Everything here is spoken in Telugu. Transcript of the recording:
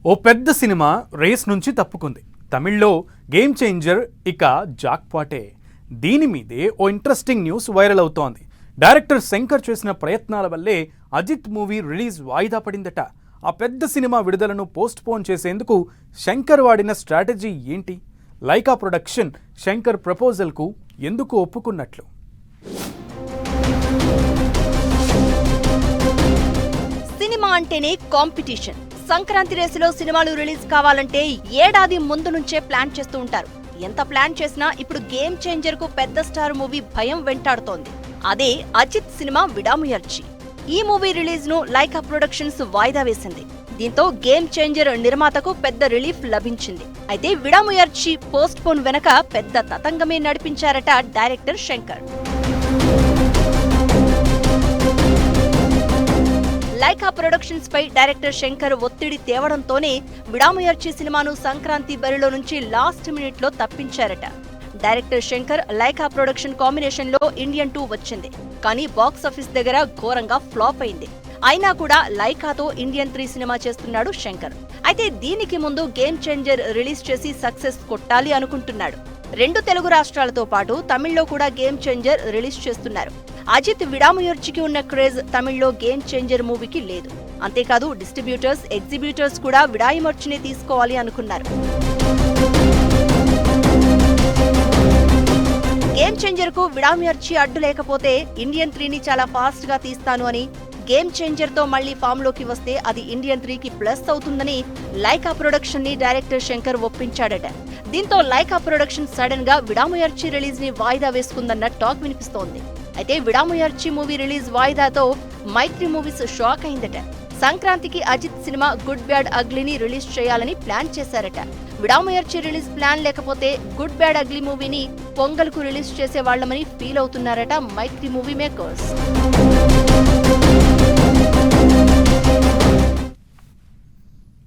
ఓ పెద్ద సినిమా రేస్ నుంచి తప్పుకుంది. తమిళ్లో గేమ్ చేంజర్ ఇక జాక్పాటే. దీని మీదే ఓ ఇంట్రెస్టింగ్ న్యూస్ వైరల్ అవుతోంది. డైరెక్టర్ శంకర్ చేసిన ప్రయత్నాల వల్లే అజిత్ మూవీ రిలీజ్ వాయిదా పడిందట. ఆ పెద్ద సినిమా విడుదలను పోస్ట్ పోన్ చేసేందుకు శంకర్ వాడిన స్ట్రాటజీ ఏంటి? లైకా ప్రొడక్షన్ శంకర్ ప్రపోజల్కు ఎందుకు ఒప్పుకున్నట్లు? సినిమా అంటేనే కాంపిటీషన్. సంక్రాంతి రేసులో సినిమాలు రిలీజ్ కావాలంటే ఏడాది ముందు నుంచే ప్లాన్ చేస్తూ ఉంటారు. ఎంత ప్లాన్ చేసినా ఇప్పుడు గేమ్ చేంజర్ కు పెద్ద స్టార్ మూవీ భయం వెంటాడుతోంది. అదే అజిత్ సినిమా విడాముయర్చి. ఈ మూవీ రిలీజ్ ను లైకా ప్రొడక్షన్స్ వాయిదా వేసింది. దీంతో గేమ్ చేంజర్ నిర్మాతకు పెద్ద రిలీఫ్ లభించింది. అయితే విడాముయర్చి పోస్ట్ పోన్ వెనక పెద్ద తతంగమే నడిపించారట డైరెక్టర్ శంకర్. లైకా ప్రొడక్షన్స్ పై డైరెక్టర్ శంకర్ ఒత్తిడి తేవడంతోనే విడాముయర్చి సినిమాను సంక్రాంతి బరిలో నుంచి లాస్ట్ మినిట్ లో తప్పించారట. Director Shankar Lyca production combination లో ఇండియన్ 2 వచ్చింది. కానీ బాక్సాఫీస్ దగ్గర ఘోరంగా ఫ్లాప్ అయింది. అయినా కూడా లైకాతో ఇండియన్ 3 సినిమా చేస్తున్నాడు శంకర్. అయితే దీనికి ముందు గేమ్ చేంజర్ రిలీజ్ చేసి సక్సెస్ కొట్టాలి అనుకుంటున్నాడు. 2 తెలుగు రాష్ట్రాలతో పాటు తమిళ్లో కూడా గేమ్ చేంజర్ రిలీజ్ చేస్తున్నారు. అజిత్ విడాముయర్చికి ఉన్న క్రేజ్ తమిళ్లో గేమ్ చేంజర్ మూవీకి లేదు. అంతేకాదు డిస్ట్రిబ్యూటర్స్, ఎగ్జిబ్యూటర్స్ కూడా విడాముయర్చిని తీసుకోవాలి అనుకున్నారు. గేమ్ చేంజర్ కు విడాముయర్చి అడ్డు లేకపోతే ఇండియన్ 3ని చాలా ఫాస్ట్ గా తీస్తాను అని, గేమ్ చేంజర్ తో మళ్లీ ఫామ్ లోకి వస్తే అది ఇండియన్ 3కి ప్లస్ అవుతుందని లైకా ప్రొడక్షన్ ని డైరెక్టర్ శంకర్ ఒప్పించాడట. దీంతో లైకా ప్రొడక్షన్ సడన్ గా విడాముయర్చి రిలీజ్ ని వాయిదా వేసుకుందన్న టాక్ వినిపిస్తోంది. అయితే విడాముయర్చి మూవీ రిలీజ్ వాయిదాతో మైత్రి మూవీస్ షాక్ అయిందట. సంక్రాంతికి అజిత్ సినిమా గుడ్ బ్యాడ్ అగ్లీని రిలీజ్ చేయాలని ప్లాన్ చేశారట. విడాముయర్చి రిలీజ్ ప్లాన్ లేకపోతే గుడ్ బ్యాడ్ అగ్లీ మూవీని పొంగల్కు రిలీజ్ చేసేవాళ్లమని ఫీల్ అవుతున్నారట మైత్రి మూవీ మేకర్స్.